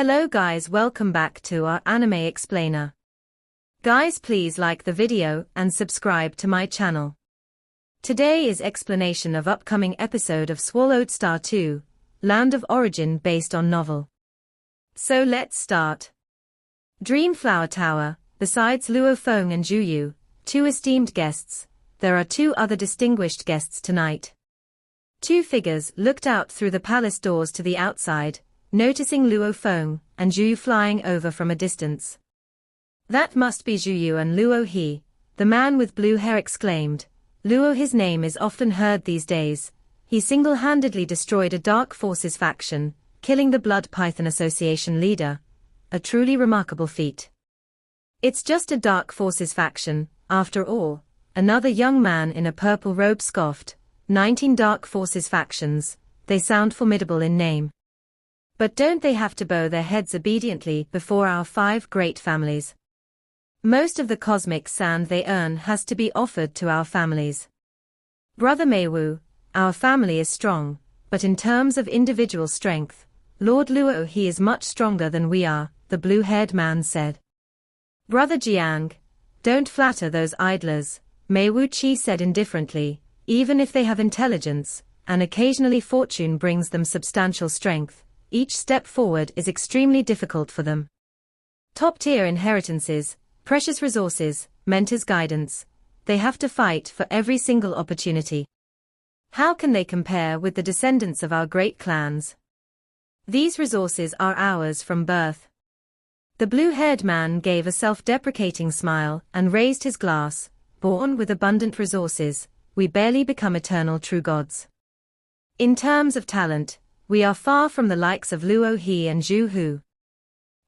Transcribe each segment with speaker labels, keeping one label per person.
Speaker 1: Hello guys, welcome back to our anime explainer. Guys, please like the video and subscribe to my channel. Today is explanation of upcoming episode of Swallowed Star 2, Land of Origin based on novel. So let's start. Dream Flower Tower. Besides Luo Feng and Zhu Yu, two esteemed guests, there are two other distinguished guests tonight. Two figures looked out through the palace doors to the outside, noticing Luo Feng and Zhu Yu flying over from a distance. That must be Zhu Yu and Luo He, the man with blue hair exclaimed. Luo, his name is often heard these days. He single-handedly destroyed a Dark Forces faction, killing the Blood Python Association leader. A truly remarkable feat. It's just a Dark Forces faction, after all, another young man in a purple robe scoffed. 19 Dark Forces factions, they sound formidable in name. But don't they have to bow their heads obediently before our 5 great families? Most of the cosmic sand they earn has to be offered to our families. Brother Meiwu, our family is strong, but in terms of individual strength, Lord Luo he is much stronger than we are, the blue-haired man said. Brother Jiang, don't flatter those idlers, Meiwu Chi said indifferently. Even if they have intelligence, and occasionally fortune brings them substantial strength, each step forward is extremely difficult for them. Top-tier inheritances, precious resources, mentors' guidance, they have to fight for every single opportunity. How can they compare with the descendants of our great clans? These resources are ours from birth. The blue-haired man gave a self-deprecating smile and raised his glass. Born with abundant resources, we barely become eternal true gods. In terms of talent, we are far from the likes of Luo He and Zhu Hu.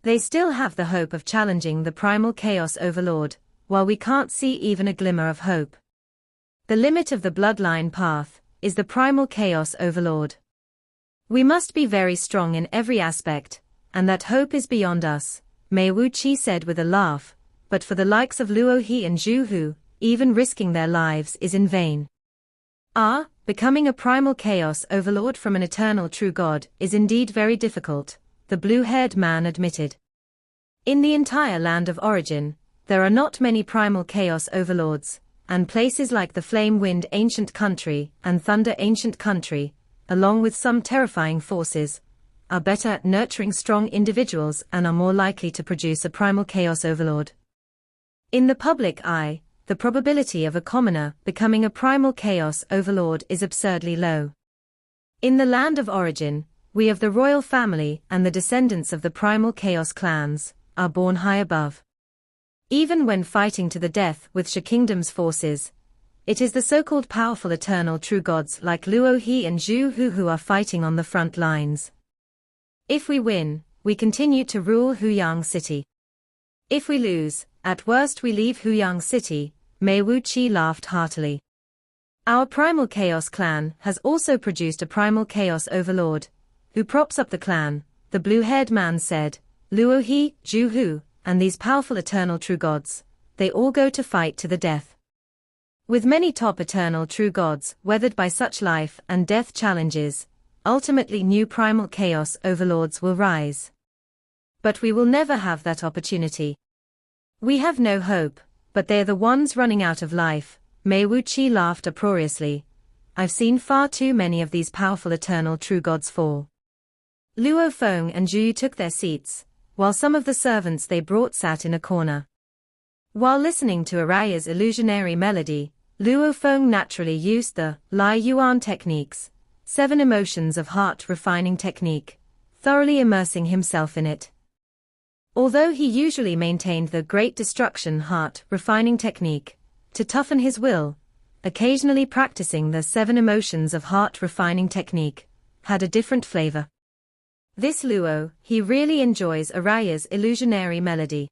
Speaker 1: They still have the hope of challenging the primal chaos overlord, while we can't see even a glimmer of hope. The limit of the bloodline path is the primal chaos overlord. We must be very strong in every aspect, and that hope is beyond us, Meiwu Chi said with a laugh, but for the likes of Luo He and Zhu Hu, even risking their lives is in vain. Becoming a primal chaos overlord from an eternal true god is indeed very difficult, the blue-haired man admitted. In the entire land of origin, there are not many primal chaos overlords, and places like the Flame Wind Ancient Country and Thunder Ancient Country, along with some terrifying forces, are better at nurturing strong individuals and are more likely to produce a primal chaos overlord. In the public eye, the probability of a commoner becoming a primal chaos overlord is absurdly low. In the land of origin, we of the royal family and the descendants of the primal chaos clans are born high above. Even when fighting to the death with Sha Kingdom's forces, it is the so-called powerful eternal true gods like Luo He and Zhu Hu who are fighting on the front lines. If we win, we continue to rule Huyang City. If we lose, at worst we leave Huyang City, Meiwu Chi laughed heartily. Our primal chaos clan has also produced a primal chaos overlord, who props up the clan, the blue-haired man said. Luo He, Zhu Hu, and these powerful eternal true gods, they all go to fight to the death. With many top eternal true gods weathered by such life and death challenges, ultimately new primal chaos overlords will rise. But we will never have that opportunity. We have no hope, but they're the ones running out of life, Meiwu Chi laughed uproariously. I've seen far too many of these powerful eternal true gods fall. Luo Feng and Zhu Yu took their seats, while some of the servants they brought sat in a corner. While listening to Araya's illusionary melody, Luo Feng naturally used the Lai Yuan techniques, 7 emotions of heart refining technique, thoroughly immersing himself in it. Although he usually maintained the Great Destruction heart refining technique, to toughen his will, occasionally practicing the 7 emotions of heart refining technique, had a different flavor. This Luo, he really enjoys Araya's illusionary melody.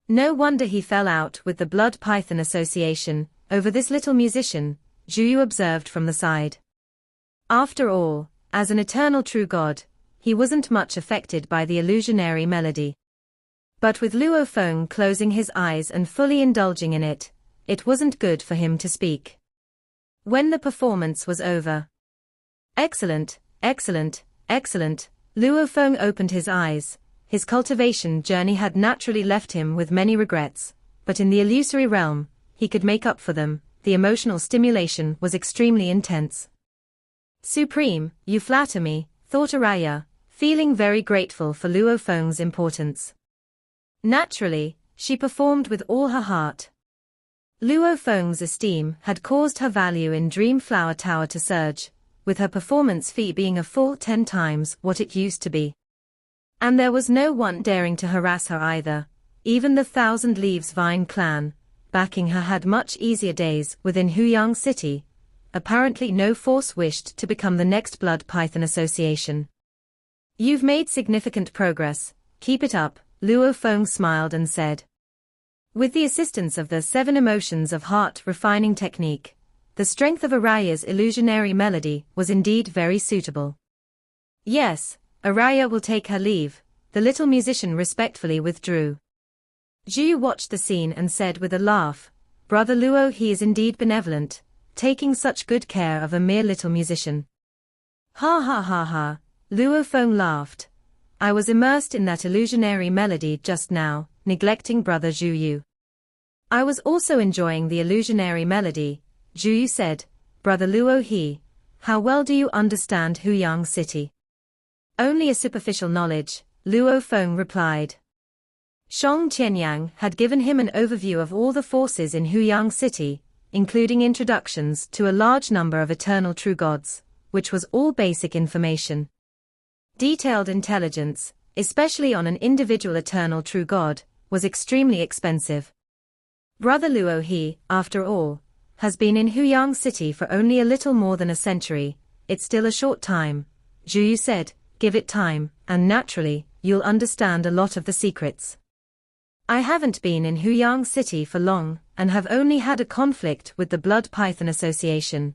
Speaker 1: No wonder he fell out with the Blood Python Association over this little musician, Zhu Yu observed from the side. After all, as an eternal true god, he wasn't much affected by the illusionary melody. But with Luo Feng closing his eyes and fully indulging in it, it wasn't good for him to speak. When the performance was over. Excellent, excellent, excellent, Luo Feng opened his eyes, his cultivation journey had naturally left him with many regrets, but in the illusory realm, he could make up for them. The emotional stimulation was extremely intense. Supreme, you flatter me, thought Araya, feeling very grateful for Luo Feng's importance. Naturally, she performed with all her heart. Luo Feng's esteem had caused her value in Dream Flower Tower to surge, with her performance fee being a full 10 times what it used to be. And there was no one daring to harass her either. Even the Thousand Leaves Vine clan, backing her, had much easier days within Huyang City. Apparently no force wished to become the next Blood Python Association. You've made significant progress, keep it up, Luo Feng smiled and said. With the assistance of the 7 emotions of heart refining technique, the strength of Araya's illusionary melody was indeed very suitable. Yes, Araya will take her leave, the little musician respectfully withdrew. Zhu watched the scene and said with a laugh, Brother Luo, he is indeed benevolent, taking such good care of a mere little musician. Ha ha ha ha, Luo Feng laughed. I was immersed in that illusionary melody just now, neglecting Brother Zhu Yu. I was also enjoying the illusionary melody, Zhu Yu said. Brother Luo, how well do you understand Huyang City? Only a superficial knowledge, Luo Feng replied. Shang Qianyang had given him an overview of all the forces in Huyang City, including introductions to a large number of eternal true gods, which was all basic information. Detailed intelligence, especially on an individual eternal true god, was extremely expensive. Brother Luo, after all, has been in Huyang City for only a little more than a century. It's still a short time, Zhu Yu said. Give it time, and naturally, you'll understand a lot of the secrets. I haven't been in Huyang City for long, and have only had a conflict with the Blood Python Association.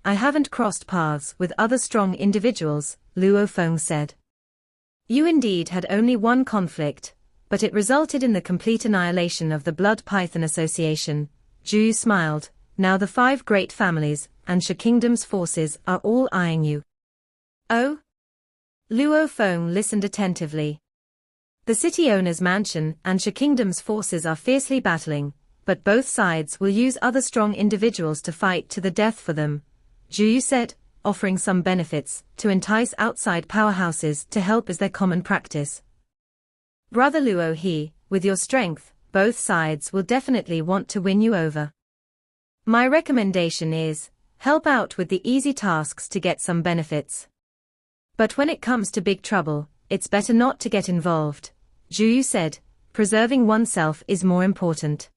Speaker 1: I haven't crossed paths with other strong individuals, Luo Feng said. You indeed had only one conflict, but it resulted in the complete annihilation of the Blood Python Association. Zhu Yu smiled. Now the 5 great families and Sha Kingdom's forces are all eyeing you. Oh? Luo Feng listened attentively. The city owner's mansion and Sha Kingdom's forces are fiercely battling, but both sides will use other strong individuals to fight to the death for them, Zhu Yu said, offering some benefits to entice outside powerhouses to help as their common practice. Brother Luo, with your strength, both sides will definitely want to win you over. My recommendation is, help out with the easy tasks to get some benefits. But when it comes to big trouble, it's better not to get involved, Zhu Yu said. Preserving oneself is more important.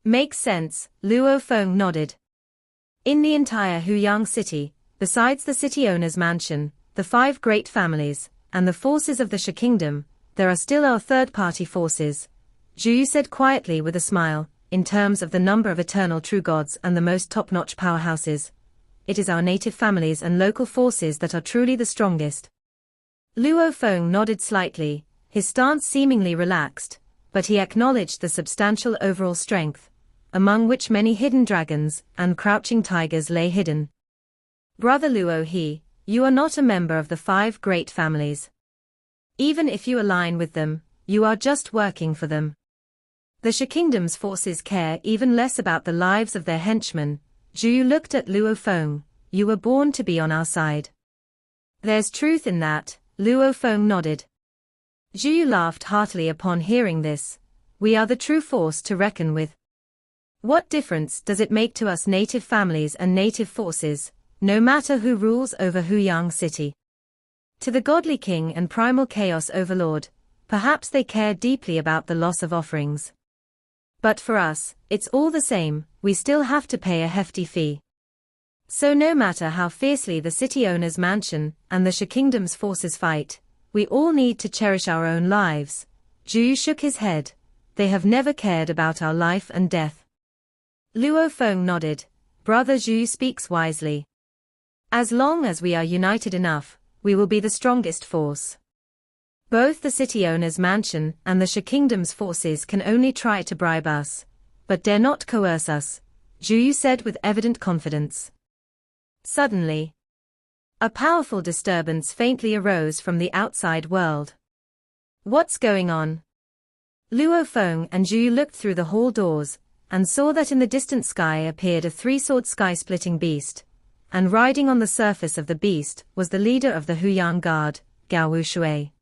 Speaker 1: Makes sense, Luo Feng nodded. In the entire Huyang City, besides the city owner's mansion, the 5 great families, and the forces of the Sha Kingdom, there are still our third-party forces, Zhu Yu said quietly with a smile. In terms of the number of eternal true gods and the most top-notch powerhouses, it is our native families and local forces that are truly the strongest. Luo Feng nodded slightly, his stance seemingly relaxed, but he acknowledged the substantial overall strength, among which many hidden dragons and crouching tigers lay hidden. Brother Luo, you are not a member of the 5 great families. Even if you align with them, you are just working for them. The Sha Kingdom's forces care even less about the lives of their henchmen. Zhu Yu looked at Luo Feng. You were born to be on our side. There's truth in that, Luo Feng nodded. Zhu Yu laughed heartily upon hearing this. We are the true force to reckon with. What difference does it make to us native families and native forces, no matter who rules over Huyang City? To the godly king and primal chaos overlord, perhaps they care deeply about the loss of offerings. But for us, it's all the same, we still have to pay a hefty fee. So no matter how fiercely the city owner's mansion and the Sha Kingdom's forces fight, we all need to cherish our own lives. Zhu Yu shook his head. They have never cared about our life and death. Luo Feng nodded. Brother Zhu speaks wisely. As long as we are united enough, we will be the strongest force. Both the city owner's mansion and the Sha Kingdom's forces can only try to bribe us, but dare not coerce us, Zhu Yu said with evident confidence. Suddenly, a powerful disturbance faintly arose from the outside world. What's going on? Luo Feng and Zhu looked through the hall doors, and saw that in the distant sky appeared a three-sword sky-splitting beast, and riding on the surface of the beast was the leader of the Huyang Guard, Gao Wushui.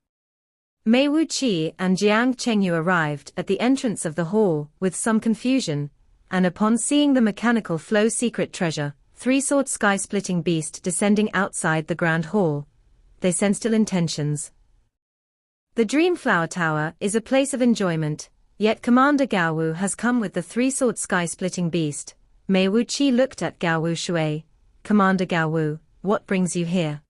Speaker 1: Mei Wuqi and Jiang Chengyu arrived at the entrance of the hall with some confusion, and upon seeing the mechanical flow secret treasure, three-sword sky-splitting beast descending outside the grand hall, they sensed ill intentions. The Dream Flower Tower is a place of enjoyment, yet Commander Gao Wu has come with the three-sword sky-splitting beast. Mei Wuqi looked at Gao Wushui. Commander Gao Wu, what brings you here?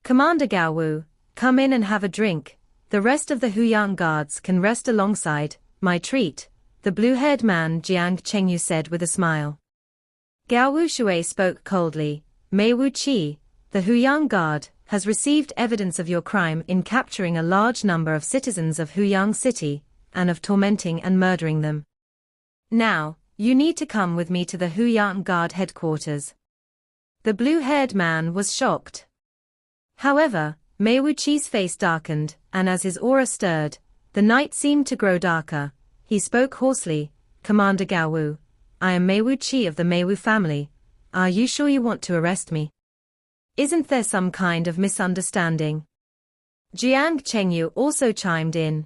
Speaker 1: Commander Gao Wu, come in and have a drink. The rest of the Huyang guards can rest alongside my treat, the blue-haired man Jiang Chengyu said with a smile. Gao Wushui spoke coldly. Mei Wuqi, the Huyang Guard has received evidence of your crime in capturing a large number of citizens of Huyang City, and of tormenting and murdering them. Now, you need to come with me to the Huyang Guard headquarters. The blue-haired man was shocked. However, Mei Wuqi's face darkened, and as his aura stirred, the night seemed to grow darker. He spoke hoarsely, Commander Gao Wu, I am Mei Wuqi of the Mei Wu family. Are you sure you want to arrest me? Isn't there some kind of misunderstanding? Jiang Chengyu also chimed in.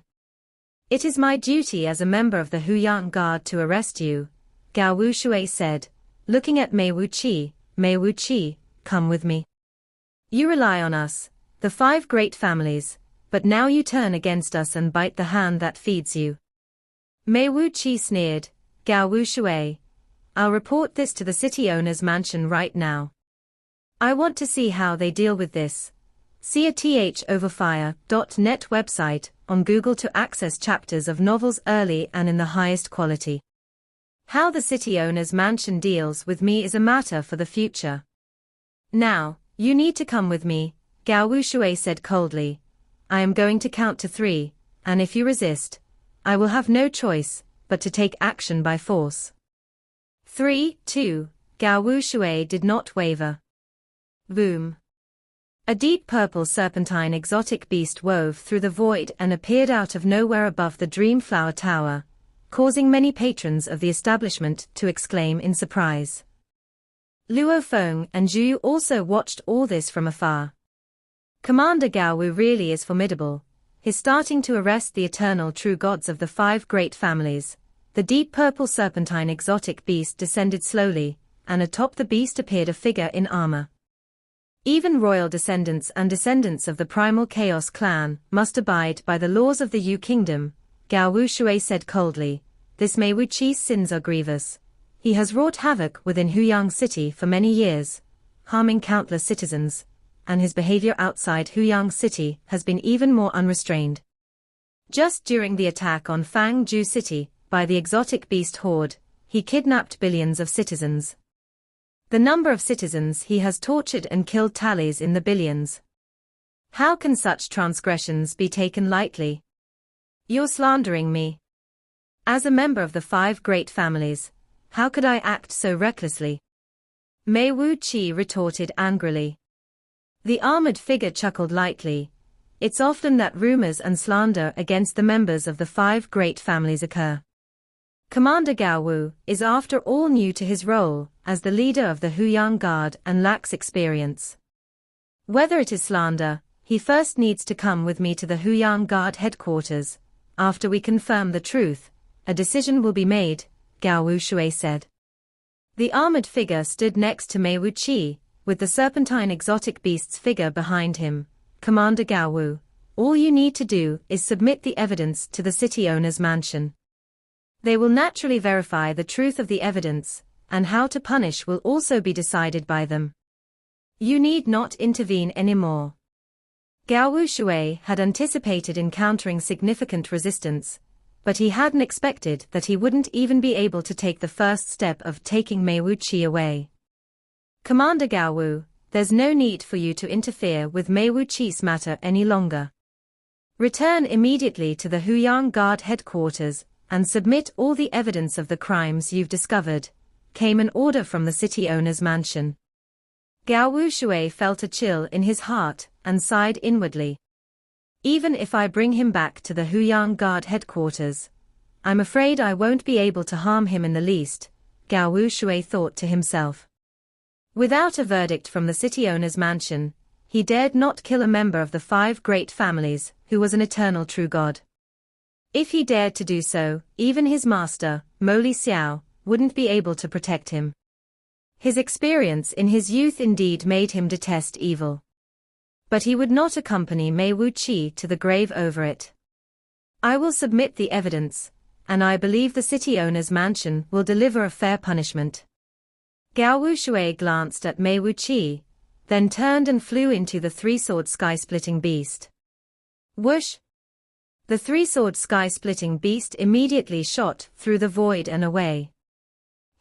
Speaker 1: It is my duty as a member of the Huyang Guard to arrest you, Gao Wushui said, looking at Mei Wuqi. Mei Wuqi, come with me. You rely on us, the five great families, but now you turn against us and bite the hand that feeds you. Mei Wuqi sneered. Gao Wushui, I'll report this to the city owner's mansion right now. I want to see how they deal with this. See a thoverfire.net website on Google to access chapters of novels early and in the highest quality. How the city owner's mansion deals with me is a matter for the future. Now, you need to come with me, Gao Wushui said coldly. I am going to count to 3, and if you resist, I will have no choice but to take action by force. 3, 2, Gao Wushui did not waver. Boom. A deep purple serpentine exotic beast wove through the void and appeared out of nowhere above the Dream Flower Tower, causing many patrons of the establishment to exclaim in surprise. Luo Feng and Zhu also watched all this from afar. Commander Gao Wu really is formidable. He's starting to arrest the eternal true gods of the five great families. The deep purple serpentine exotic beast descended slowly, and atop the beast appeared a figure in armor. Even royal descendants and descendants of the primal chaos clan must abide by the laws of the Yu kingdom, Gao Wushui said coldly. This Mei Wuqi's sins are grievous. He has wrought havoc within Huyang City for many years, harming countless citizens, and his behavior outside Huyang City has been even more unrestrained. Just during the attack on Fangzhou City by the exotic beast horde, he kidnapped billions of citizens. The number of citizens he has tortured and killed tallies in the billions. How can such transgressions be taken lightly? You're slandering me. As a member of the five great families, how could I act so recklessly? Mei Wuqi retorted angrily. The armored figure chuckled lightly. It's often that rumors and slander against the members of the five great families occur. Commander Gao Wu is after all new to his role as the leader of the Huyang Guard and lacks experience. Whether it is slander, he first needs to come with me to the Huyang Guard headquarters. After we confirm the truth, a decision will be made, Gao Wushui said. The armored figure stood next to Mei Wuqi, with the serpentine exotic beast's figure behind him. Commander Gao Wu, all you need to do is submit the evidence to the city owner's mansion. They will naturally verify the truth of the evidence, and how to punish will also be decided by them. You need not intervene anymore. Gao Wushui had anticipated encountering significant resistance, but he hadn't expected that he wouldn't even be able to take the first step of taking Mei Wuqi away. Commander Gao Wu, there's no need for you to interfere with Mei Wuqi's matter any longer. Return immediately to the Huyang Guard headquarters and submit all the evidence of the crimes you've discovered, came an order from the city owner's mansion. Gao Wushui felt a chill in his heart and sighed inwardly. Even if I bring him back to the Huyang Guard headquarters, I'm afraid I won't be able to harm him in the least, Gao Wushui thought to himself. Without a verdict from the city owner's mansion, he dared not kill a member of the 5 great families, who was an eternal true god. If he dared to do so, even his master, Moli Xiao, wouldn't be able to protect him. His experience in his youth indeed made him detest evil. But he would not accompany Mei Wuqi to the grave over it. I will submit the evidence, and I believe the city owner's mansion will deliver a fair punishment. Gao Wushui glanced at Mei Wuqi, then turned and flew into the 3-sword sky-splitting beast. Whoosh! The 3-sword sky-splitting beast immediately shot through the void and away.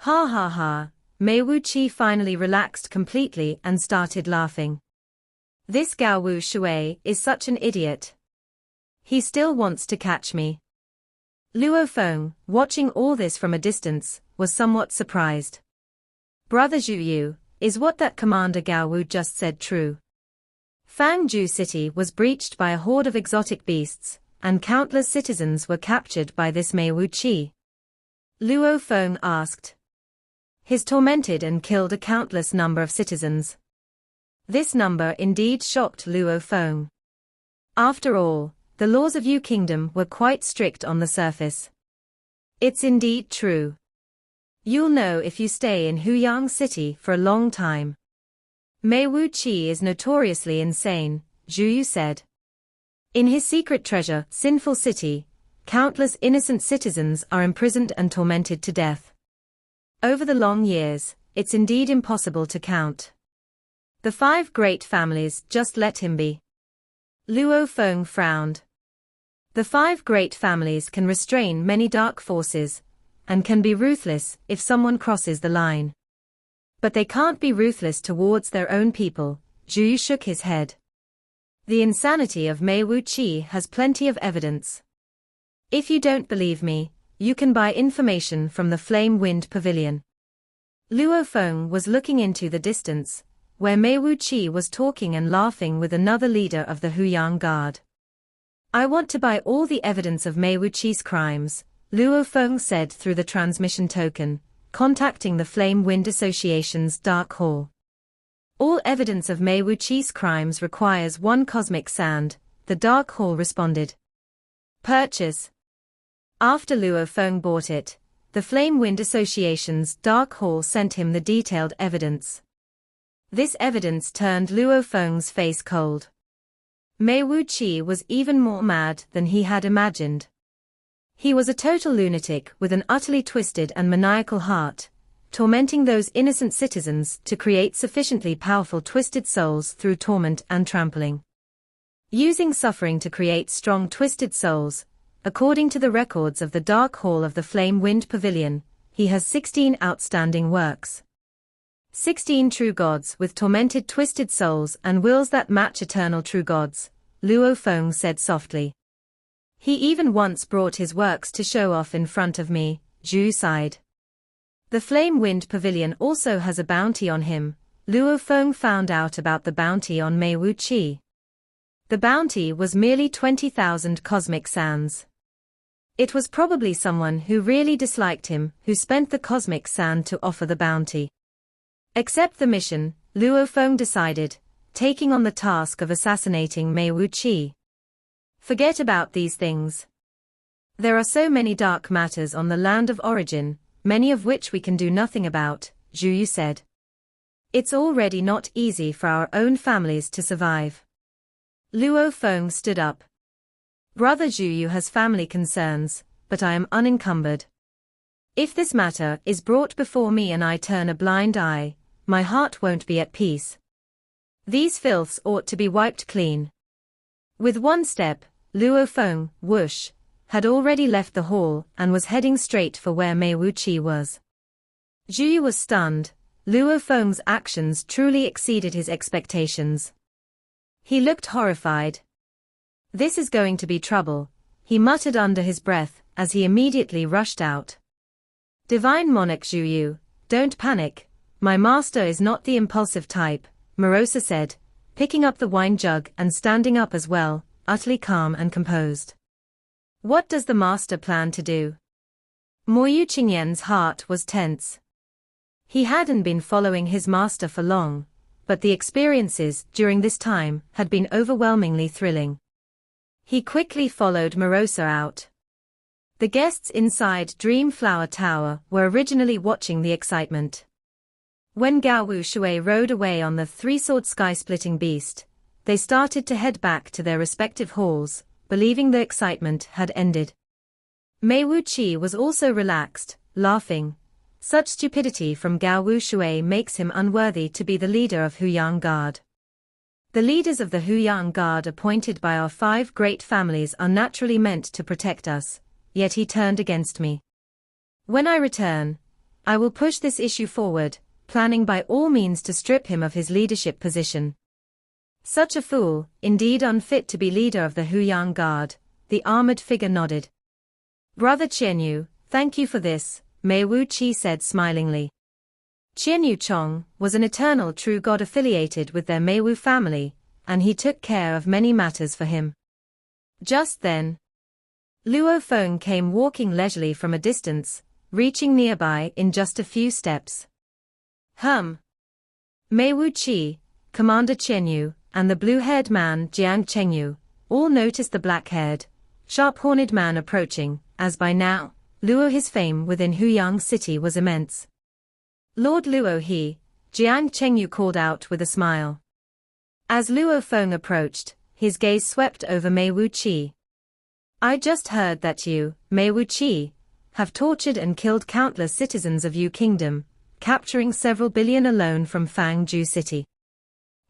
Speaker 1: Ha ha ha, Mei Wuqi finally relaxed completely and started laughing. This Gao Wushui is such an idiot. He still wants to catch me. Luo Feng, watching all this from a distance, was somewhat surprised. Brother Zhu Yu, is what that Commander Gao Wu just said true? Fangzhou City was breached by a horde of exotic beasts, and countless citizens were captured by this Mei Wuqi. Luo Feng asked. He's tormented and killed a countless number of citizens. This number indeed shocked Luo Feng. After all, the laws of Yu Kingdom were quite strict on the surface. It's indeed true. You'll know if you stay in Huyang City for a long time. Mei Wuqi is notoriously insane, Zhu Yu said. In his secret treasure, Sinful City, countless innocent citizens are imprisoned and tormented to death. Over the long years, it's indeed impossible to count. The 5 great families just let him be. Luo Feng frowned. The 5 great families can restrain many dark forces, and can be ruthless if someone crosses the line. But they can't be ruthless towards their own people, Zhu Yu shook his head. The insanity of Mei Wuqi has plenty of evidence. If you don't believe me, you can buy information from the Flame Wind Pavilion. Luo Feng was looking into the distance, where Mei Wuqi was talking and laughing with another leader of the Huyang Guard. I want to buy all the evidence of Mei Wuqi's crimes, Luo Feng said through the transmission token, contacting the Flame Wind Association's Dark Hall. All evidence of Mei Wuqi's crimes requires 1 cosmic sand, the Dark Hall responded. Purchase. After Luo Feng bought it, the Flame Wind Association's Dark Hall sent him the detailed evidence. This evidence turned Luo Feng's face cold. Mei Wuqi was even more mad than he had imagined. He was a total lunatic with an utterly twisted and maniacal heart, tormenting those innocent citizens to create sufficiently powerful twisted souls through torment and trampling. Using suffering to create strong twisted souls, according to the records of the Dark Hall of the Flame Wind Pavilion, he has 16 outstanding works. 16 true gods with tormented twisted souls and wills that match eternal true gods, Luo Feng said softly. He even once brought his works to show off in front of me, Zhu sighed. The Flame Wind Pavilion also has a bounty on him. Luo Feng found out about the bounty on Mei Wuqi. The bounty was merely 20,000 cosmic sands. It was probably someone who really disliked him who spent the cosmic sand to offer the bounty. Accept the mission, Luo Feng decided, taking on the task of assassinating Mei Wuqi. Forget about these things. There are so many dark matters on the land of origin, many of which we can do nothing about, Zhu Yu said. It's already not easy for our own families to survive. Luo Feng stood up. Brother Zhu Yu has family concerns, but I am unencumbered. If this matter is brought before me and I turn a blind eye, my heart won't be at peace. These filths ought to be wiped clean. With one step, Luo Feng, whoosh, had already left the hall and was heading straight for where Mei Wuqi was. Zhu Yu was stunned. Luo Feng's actions truly exceeded his expectations. He looked horrified. This is going to be trouble, he muttered under his breath as he immediately rushed out. Divine Monarch Zhu Yu, don't panic, my master is not the impulsive type, Morosa said, picking up the wine jug and standing up as well, utterly calm and composed. What does the master plan to do? Mo Yuqingyan's heart was tense. He hadn't been following his master for long, but the experiences during this time had been overwhelmingly thrilling. He quickly followed Morosa out. The guests inside Dream Flower Tower were originally watching the excitement. When Gao Wu Shui rode away on the three-sword sky-splitting beast, they started to head back to their respective halls, believing the excitement had ended. Mei Wuqi was also relaxed, laughing. Such stupidity from Gao Wu Shui makes him unworthy to be the leader of Huyang Guard. The leaders of the Huyang Guard appointed by our 5 great families are naturally meant to protect us, yet he turned against me. When I return, I will push this issue forward, planning by all means to strip him of his leadership position. Such a fool, indeed unfit to be leader of the Huyang Guard, the armored figure nodded. Brother Qianyu, thank you for this, Mei Wuqi said smilingly. Qianyu Chong was an eternal true god affiliated with their Mei Wu family, and he took care of many matters for him. Just then, Luo Feng came walking leisurely from a distance, reaching nearby in just a few steps. Mei Wuqi, Commander Qianyu, and the blue-haired man Jiang Chengyu all noticed the black-haired, sharp-horned man approaching, as by now, Luo his fame within Huyang City was immense. Lord Luo he, Jiang Chengyu called out with a smile. As Luo Feng approached, his gaze swept over Mei Wuqi. I just heard that you, Mei Wuqi, have tortured and killed countless citizens of Yu Kingdom, capturing several billion alone from Fangzhou City.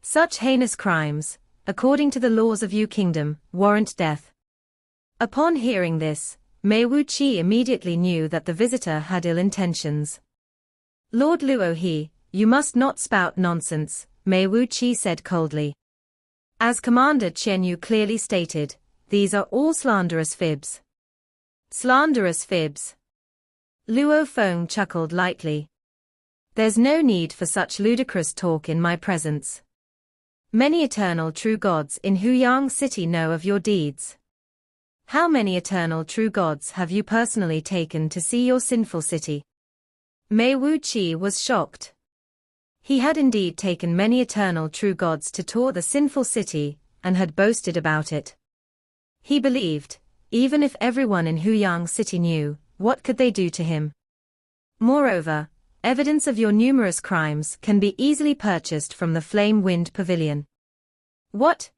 Speaker 1: Such heinous crimes, according to the laws of Yu Kingdom, warrant death. Upon hearing this, Mei Wuqi immediately knew that the visitor had ill intentions. Lord Luo he, you must not spout nonsense, Mei Wuqi said coldly. As Commander Qianyu clearly stated, these are all slanderous fibs. Slanderous fibs. Luo Feng chuckled lightly. There's no need for such ludicrous talk in my presence. Many eternal true gods in Huyang City know of your deeds. How many eternal true gods have you personally taken to see your sinful city? Mei Wuqi was shocked. He had indeed taken many eternal true gods to tour the sinful city, and had boasted about it. He believed, even if everyone in Huyang City knew, what could they do to him? Moreover, evidence of your numerous crimes can be easily purchased from the Flame Wind Pavilion. What?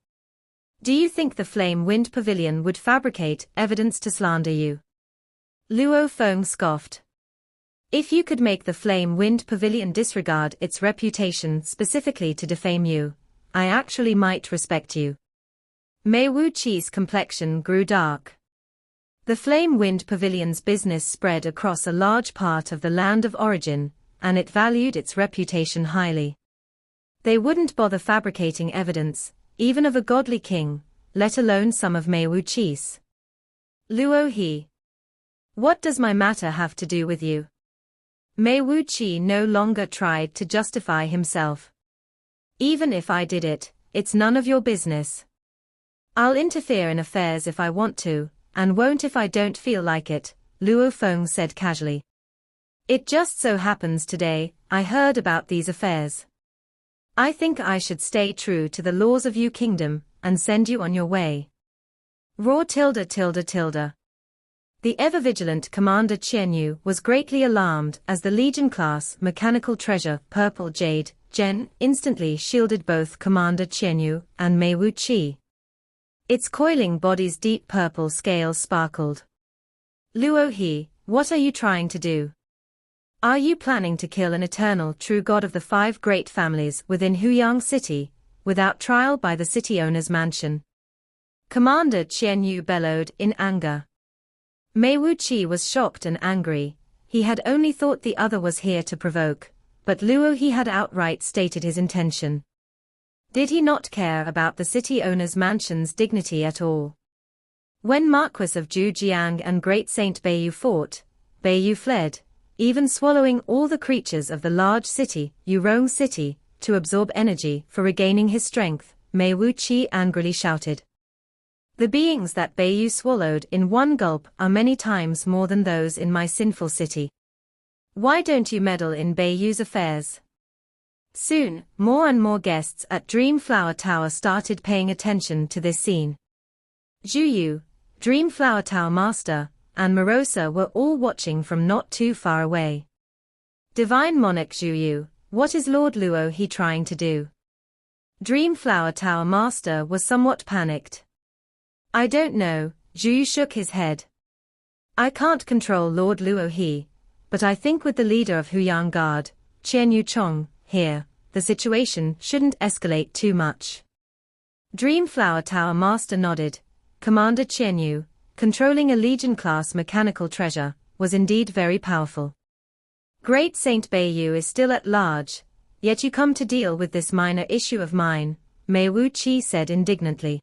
Speaker 1: Do you think the Flame Wind Pavilion would fabricate evidence to slander you? Luo Feng scoffed. If you could make the Flame Wind Pavilion disregard its reputation specifically to defame you, I actually might respect you. Mei Wuqi's complexion grew dark. The Flame Wind Pavilion's business spread across a large part of the land of origin, and it valued its reputation highly. They wouldn't bother fabricating evidence, even of a godly king, let alone some of Mei Wuqi's. Luo he. What does my matter have to do with you? Mei Wuqi no longer tried to justify himself. Even if I did it, it's none of your business. I'll interfere in affairs if I want to, and won't if I don't feel like it, Luo Feng said casually. It just so happens today, I heard about these affairs. I think I should stay true to the laws of Yu Kingdom, and send you on your way. Raw tilde. The ever-vigilant Commander Qianyu was greatly alarmed as the Legion-class mechanical treasure Purple Jade, Gen, instantly shielded both Commander Qianyu and Mei Wuqi. Its coiling body's deep purple scales sparkled. Luo he, what are you trying to do? Are you planning to kill an eternal true god of the 5 great families within Huyang City, without trial by the city owner's mansion? Commander Qianyu bellowed in anger. Mei Wuqi was shocked and angry. He had only thought the other was here to provoke, but Luo he had outright stated his intention. Did he not care about the city owner's mansion's dignity at all? When Marquis of Zhujiang and Great Saint Beiyu fought, Beiyu fled, even swallowing all the creatures of the large city, Yurong City, to absorb energy for regaining his strength, Mei Wuqi angrily shouted. The beings that Bayu swallowed in one gulp are many times more than those in my sinful city. Why don't you meddle in Bayu's affairs? Soon, more and more guests at Dream Flower Tower started paying attention to this scene. Juyu, Dream Flower Tower Master, and Morosa were all watching from not too far away. Divine Monarch Juyu, what is Lord Luo he trying to do? Dream Flower Tower Master was somewhat panicked. I don't know, Juyu shook his head. I can't control Lord Luo he, but I think with the leader of Huyang Guard, Chen Yu Chong, here, the situation shouldn't escalate too much. Dream Flower Tower Master nodded. Commander Chen Yu, controlling a Legion-class mechanical treasure, was indeed very powerful. Great Saint Bayu is still at large, yet you come to deal with this minor issue of mine, Mei Wu Qi said indignantly.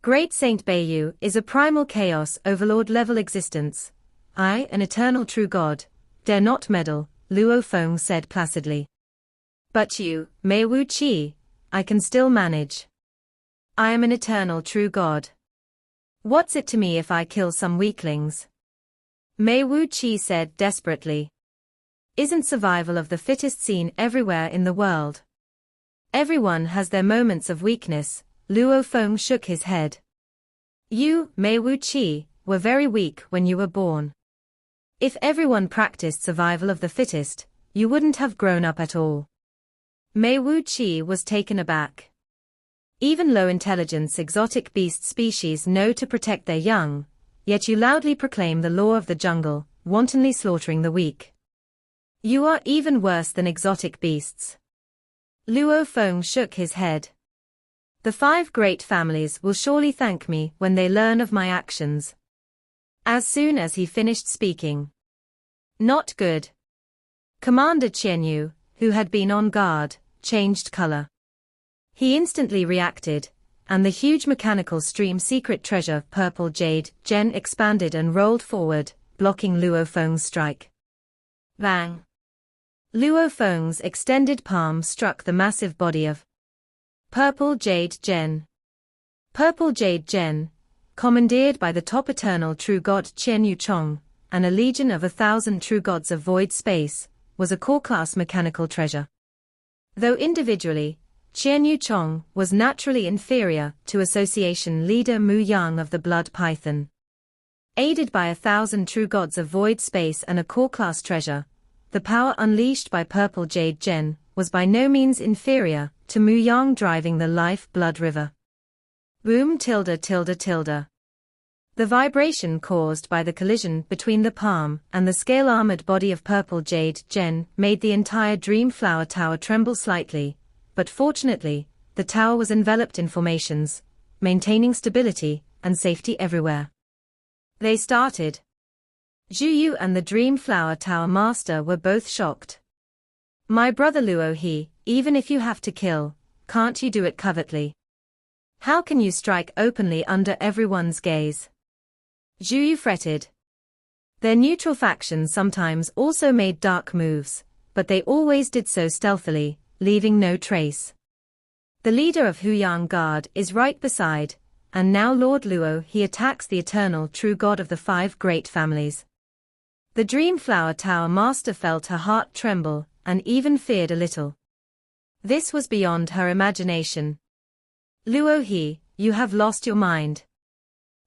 Speaker 1: Great Saint Bayu is a primal chaos overlord level existence. I, an eternal true god, dare not meddle, Luo Feng said placidly. But you, Mei Wu Qi, I can still manage. I am an eternal true god. What's it to me if I kill some weaklings? Mei Wu Qi said desperately. Isn't survival of the fittest seen everywhere in the world? Everyone has their moments of weakness, Luo Feng shook his head. You, Mei Wu Qi, were very weak when you were born. If everyone practiced survival of the fittest, you wouldn't have grown up at all. Mei Wu Qi was taken aback. Even low-intelligence exotic beast species know to protect their young, yet you loudly proclaim the law of the jungle, wantonly slaughtering the weak. You are even worse than exotic beasts. Luo Feng shook his head. The 5 great families will surely thank me when they learn of my actions. As soon as he finished speaking. Not good. Commander Chen Yu, who had been on guard, changed color. He instantly reacted, and the huge mechanical stream secret treasure purple jade gem expanded and rolled forward, blocking Luo Feng's strike. Bang! Luo Feng's extended palm struck the massive body of Purple Jade Gen. Purple Jade Gen, commandeered by the top eternal true god Chen Yu Chong, and a legion of 1,000 true gods of void space, was a core-class mechanical treasure. Though individually, Chen Yu Chong was naturally inferior to association leader Mu Yang of the Blood Python. Aided by 1,000 true gods of void space and a core-class treasure, the power unleashed by Purple Jade Gen was by no means inferior to Mu Yang driving the life-blood river. Boom tilde tilde tilde. The vibration caused by the collision between the palm and the scale-armored body of Purple Jade Gen made the entire Dream Flower Tower tremble slightly, but fortunately, the tower was enveloped in formations, maintaining stability and safety everywhere. They started. Juyu and the Dream Flower Tower Master were both shocked. My brother Luo he, even if you have to kill, can't you do it covertly? How can you strike openly under everyone's gaze? Juyu fretted. Their neutral faction sometimes also made dark moves, but they always did so stealthily, leaving no trace. The leader of Huyang Guard is right beside, and now Lord Luo he attacks the eternal true god of the 5 great families. The Dream Flower Tower Master felt her heart tremble, and even feared a little. This was beyond her imagination. Luo he, you have lost your mind.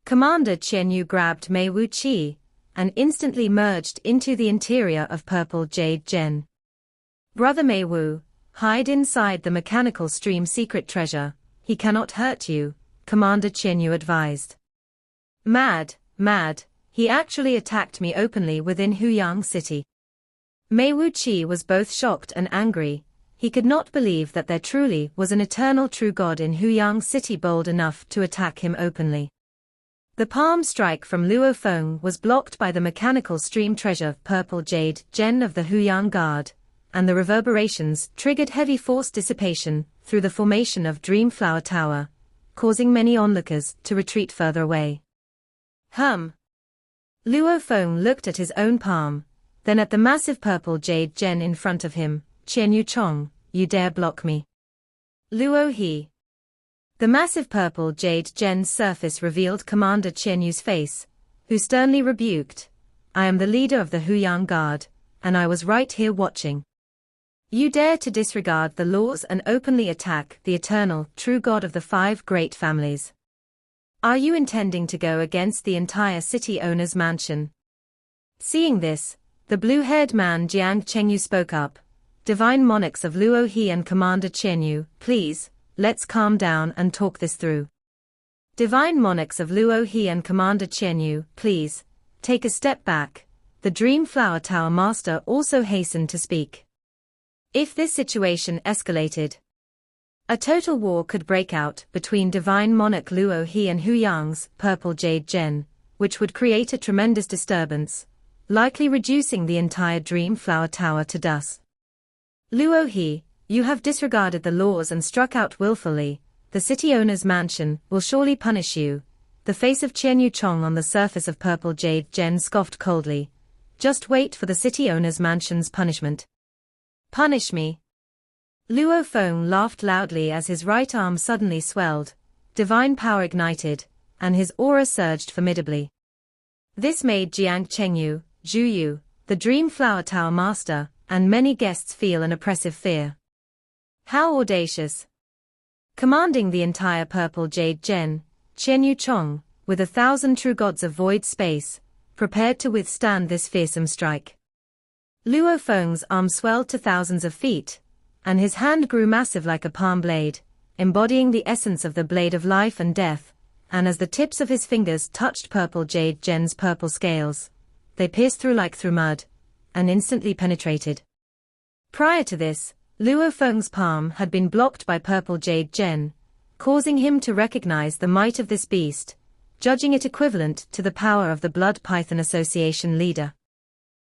Speaker 1: Commander Chen Yu grabbed Mei Wu Qi, and instantly merged into the interior of Purple Jade Gen. Brother Mei Wu, hide inside the mechanical stream secret treasure, he cannot hurt you, Commander Chen Yu advised. Mad, he actually attacked me openly within Huyang City. Mei Wu Qi was both shocked and angry. He could not believe that there truly was an eternal true god in Huyang City bold enough to attack him openly. The palm strike from Luo Feng was blocked by the mechanical stream treasure Purple Jade Gen of the Huyang Guard, and the reverberations triggered heavy force dissipation through the formation of Dream Flower Tower, causing many onlookers to retreat further away. Luo Feng looked at his own palm, then at the massive Purple Jade Gen in front of him. Chen Yu Chong, you dare block me? Luo he. The massive purple jade gem's surface revealed Commander Qianyu's face, who sternly rebuked, "I am the leader of the Huyang Guard, and I was right here watching. You dare to disregard the laws and openly attack the eternal, true God of the 5 great families. Are you intending to go against the entire city owner's mansion?" Seeing this, the blue-haired man Jiang Chengyu spoke up, "Divine monarchs of Luohe and Commander Qianyu, please, let's calm down and talk this through. Divine monarchs of Luohe and Commander Qianyu, please, take a step back." The Dream Flower Tower Master also hastened to speak. If this situation escalated, a total war could break out between Divine Monarch Luohe and Huyang's Purple Jade Gen, which would create a tremendous disturbance, likely reducing the entire Dream Flower Tower to dust. "Luohe, you have disregarded the laws and struck out willfully. The city owner's mansion will surely punish you." The face of Qianyu Chong on the surface of Purple Jade Gen scoffed coldly. "Just wait for the city owner's mansion's punishment." "Punish me?" Luo Feng laughed loudly as his right arm suddenly swelled, divine power ignited, and his aura surged formidably. This made Jiang Chengyu, Zhu Yu, the Dream Flower Tower Master, and many guests feel an oppressive fear. How audacious! Commanding the entire Purple Jade Gen, Qianyu Chong, with 1,000 true gods of void space, prepared to withstand this fearsome strike. Luo Feng's arm swelled to thousands of feet, and his hand grew massive like a palm blade, embodying the essence of the blade of life and death, and as the tips of his fingers touched Purple Jade Gen's purple scales, they pierced through like through mud, and instantly penetrated. Prior to this, Luo Feng's palm had been blocked by Purple Jade Gen, causing him to recognize the might of this beast, judging it equivalent to the power of the Blood Python Association leader.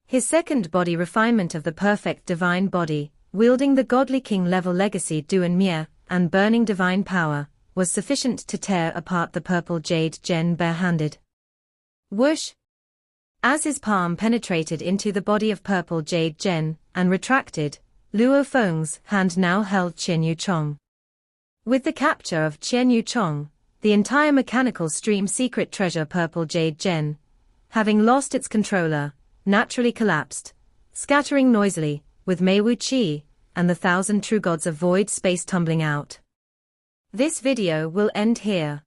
Speaker 1: His second body refinement of the perfect divine body, wielding the godly king-level legacy Duan Mie, and burning divine power, was sufficient to tear apart the Purple Jade Gen barehanded. Whoosh! As his palm penetrated into the body of Purple Jade Gen, and retracted, Luo Feng's hand now held Qianyu Chong. With the capture of Qianyu Chong, the entire mechanical stream secret treasure Purple Jade Gen, having lost its controller, naturally collapsed, scattering noisily, with Mei Wu Qi, and the 1,000 true gods of void space tumbling out. This video will end here.